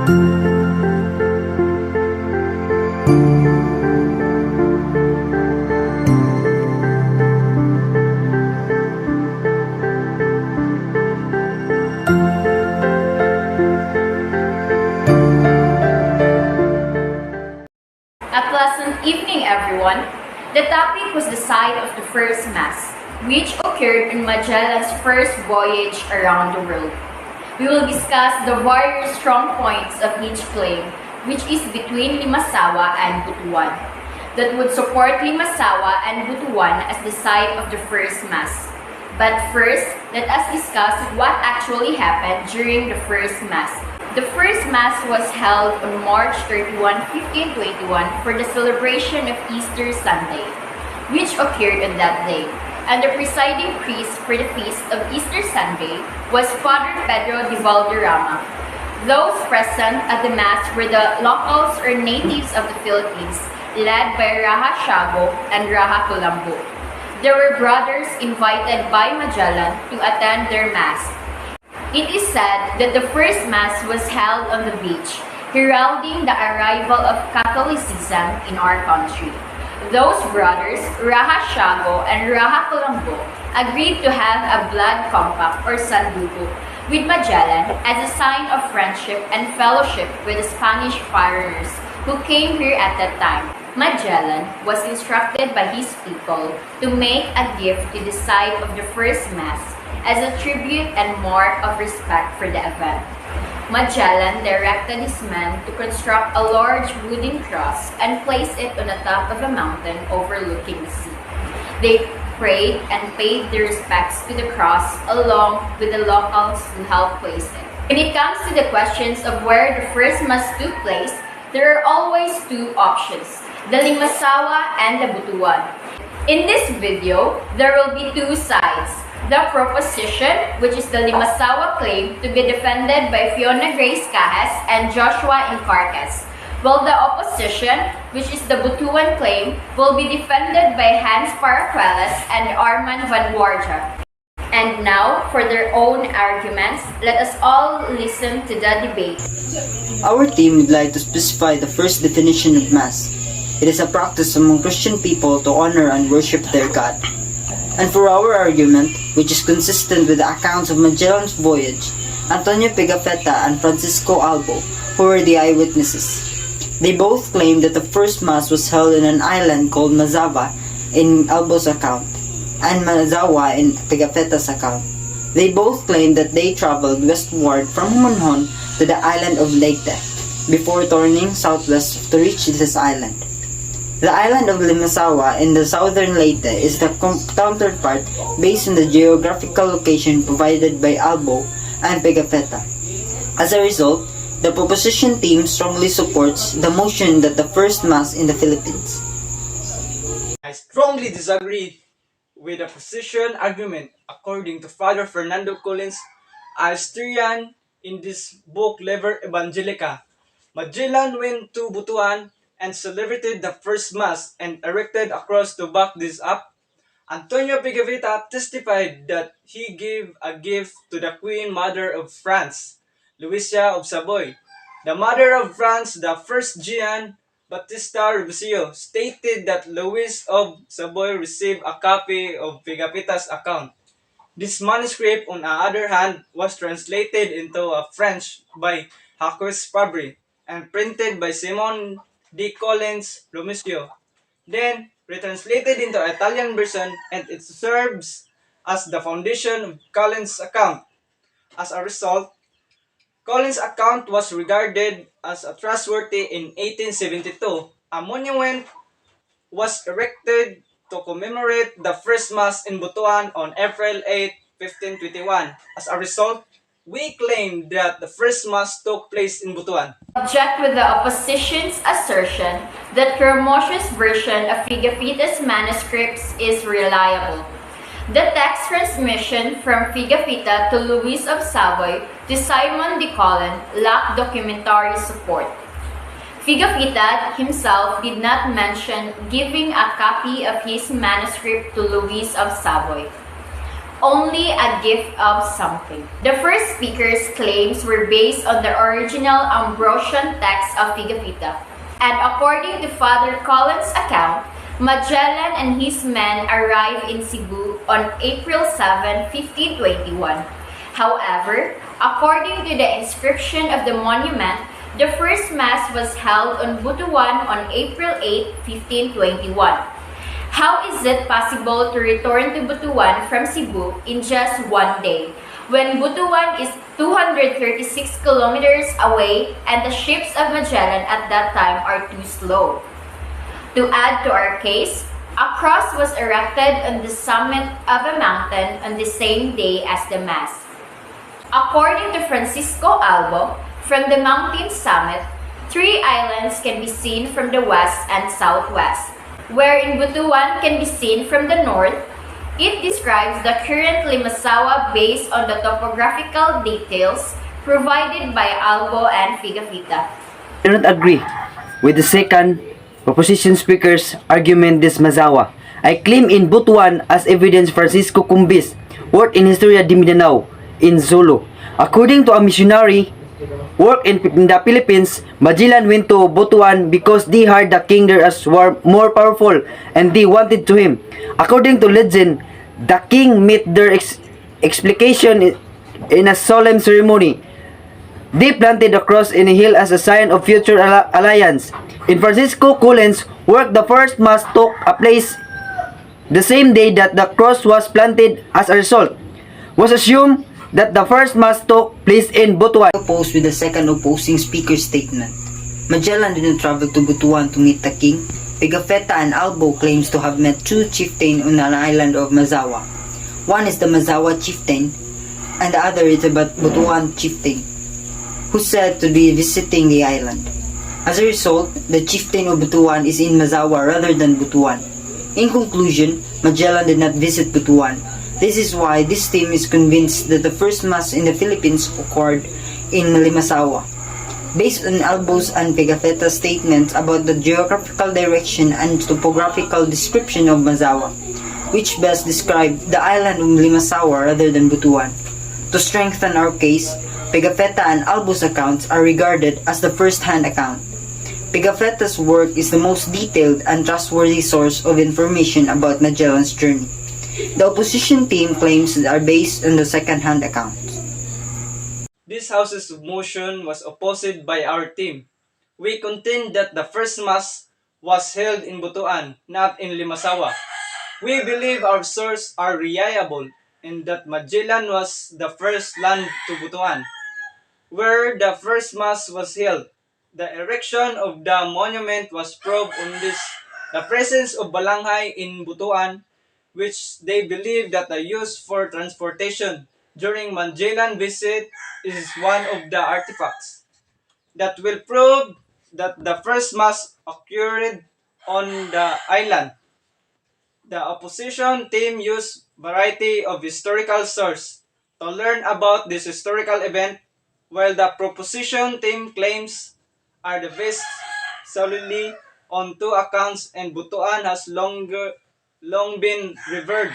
A pleasant evening, everyone. The topic was the site of the first Mass, which occurred in Magellan's first voyage around the world. We will discuss the various strong points of each claim, which is between Limasawa and Butuan, that would support Limasawa and Butuan as the site of the first Mass. But first, let us discuss what actually happened during the first Mass. The first Mass was held on March 31, 1521 for the celebration of Easter Sunday, which occurred on that day. And the presiding priest for the feast of Easter Sunday was Father Pedro de Valderrama. Those present at the Mass were the locals or natives of the Philippines, led by Raha Siago and Raha Colombo. There were brothers invited by Magellan to attend their Mass. It is said that the first Mass was held on the beach, heralding the arrival of Catholicism in our country. Those brothers, Raha Siago and Raha Colombo, agreed to have a blood compact or sandugo with Magellan as a sign of friendship and fellowship with the Spanish foreigners who came here at that time. Magellan was instructed by his people to make a gift to the site of the first Mass as a tribute and mark of respect for the event. Magellan directed his men to construct a large wooden cross and place it on the top of a mountain overlooking the sea. They prayed and paid their respects to the cross along with the locals who helped place it. When it comes to the questions of where the first Mass took place, there are always two options, the Limasawa and the Butuan. In this video, there will be two sides. The proposition, which is the Limasawa claim to be defended by Fiona Grace Cajas and Joshua Encarcas, while the opposition, which is the Butuan claim, will be defended by Hans Paracuelas and Armand Van Warja. And now, for their own arguments, let us all listen to the debate. Our team would like to specify the first definition of Mass. It is a practice among Christian people to honor and worship their God. And for our argument, which is consistent with the accounts of Magellan's voyage, Antonio Pigafetta and Francisco Albo, who were the eyewitnesses. They both claimed that the first Mass was held in an island called Mazava in Albo's account, and Mazawa in Pigafetta's account. They both claimed that they traveled westward from Monhon to the island of Leyte, before turning southwest to reach this island. The island of Limasawa in the southern Leyte is the counterpart based on the geographical location provided by Albo and Pigafetta. As a result, the proposition team strongly supports the motion that the first Mass in the Philippines. I strongly disagree with the position argument according to Father Fernando Collins, a historian in this book Liber Evangelica. Magellan went to Butuan and celebrated the first Mass and erected a cross to back this up. Antonio Pigafetta testified that he gave a gift to the Queen Mother of France, Louisa of Savoy. The Mother of France, the first Jean Battista Rubisio, stated that Louis of Savoy received a copy of Pigafetta's account. This manuscript, on the other hand, was translated into French by Jacques Fabre and printed by Simon D. Collins Romisio, then retranslated into Italian version, and it serves as the foundation of Collins' account. As a result, Collins' account was regarded as trustworthy in 1872. A monument was erected to commemorate the first Mass in Butuan on April 8, 1521. As a result, we claim that the first Mass took place in Butuan. Object with the opposition's assertion that Cremosius' version of Pigafetta's manuscripts is reliable. The text transmission from Pigafetta to Louis of Savoy to Simon de Colin lacked documentary support. Pigafetta himself did not mention giving a copy of his manuscript to Louis of Savoy. only a gift of something. The first speaker's claims were based on the original Ambrosian text of Pigafetta, and according to Father Collins' account, Magellan and his men arrived in Cebu on April 7, 1521. However, according to the inscription of the monument, the first Mass was held on Butuan on April 8, 1521. How is it possible to return to Butuan from Cebu in just one day, when Butuan is 236 kilometers away and the ships of Magellan at that time are too slow? To add to our case, a cross was erected on the summit of a mountain on the same day as the Mass. According to Francisco Albo, from the mountain summit, 3 islands can be seen from the west and southwest, wherein Butuan can be seen from the north. It describes the current Limasawa based on the topographical details provided by Albo and Pigafetta. I do not agree with the second opposition speaker's argument. This Mazawa I claim in Butuan as evidence Francisco Cumbis worked in Historia de Mindanao in Zulu. According to a missionary work in the Philippines, Magellan went to Butuan because they heard the king there as were more powerful and they wanted to him. According to legend, the king met their explication in a solemn ceremony. They planted the cross in a hill as a sign of future alliance. In Francisco Collins' work, the first Mass took a place the same day that the cross was planted. As a result, was assumed that the first Mass took place in Butuan. Opposed with the second opposing speaker's statement. Magellan did not travel to Butuan to meet the king. Pigafetta and Albo claims to have met 2 chieftains on an island of Mazawa. One is the Mazawa chieftain, and the other is the Butuan chieftain, who said to be visiting the island. As a result, the chieftain of Butuan is in Mazawa rather than Butuan. In conclusion, Magellan did not visit Butuan. This is why this team is convinced that the first Mass in the Philippines occurred in Limasawa. Based on Albo's and Pigafetta's statements about the geographical direction and topographical description of Mazawa, which best describe the island of Limasawa rather than Butuan. To strengthen our case, Pigafetta and Albo's accounts are regarded as the first-hand account. Pigafetta's work is the most detailed and trustworthy source of information about Magellan's journey. The opposition team claims they are based on the second-hand account. This house's motion was opposed by our team. We contend that the first Mass was held in Butuan, not in Limasawa. We believe our sources are reliable and that Magellan was the first land to Butuan, where the first Mass was held. The erection of the monument was proved on this. The presence of balanghay in Butuan, which they believe that the use for transportation during Magellan visit, is one of the artifacts that will prove that the first Mass occurred on the island. The opposition team used variety of historical sources to learn about this historical event, while the proposition team claims are the based solely on 2 accounts, and Butuan has long been revered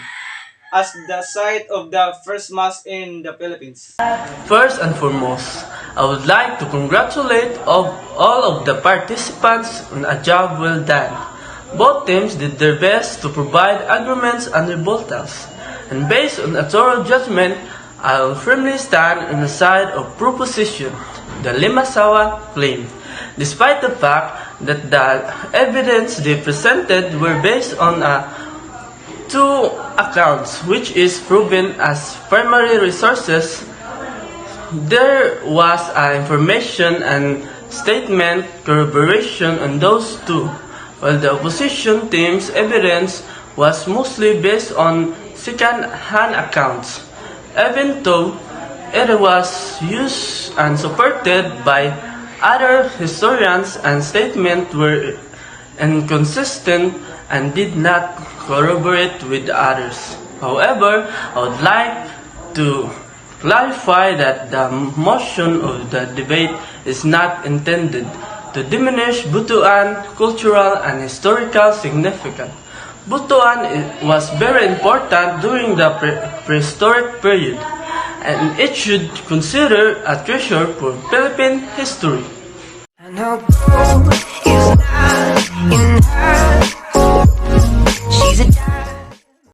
as the site of the first Mass in the Philippines. First and foremost, I would like to congratulate all of the participants on a job well done. Both teams did their best to provide arguments and rebuttals, and based on a thorough judgment, I will firmly stand on the side of proposition, the Limasawa claim, despite the fact that the evidence they presented were based on 2 accounts, which is proven as primary resources. There was information and statement corroboration on those 2, while the opposition team's evidence was mostly based on second-hand accounts, even though it was used and supported by other historians, and statements were inconsistent and did not corroborate with others. However, I would like to clarify that the motion of the debate is not intended to diminish Butuan cultural and historical significance. was very important during the prehistoric period, and it should consider a treasure for Philippine history. And I'll go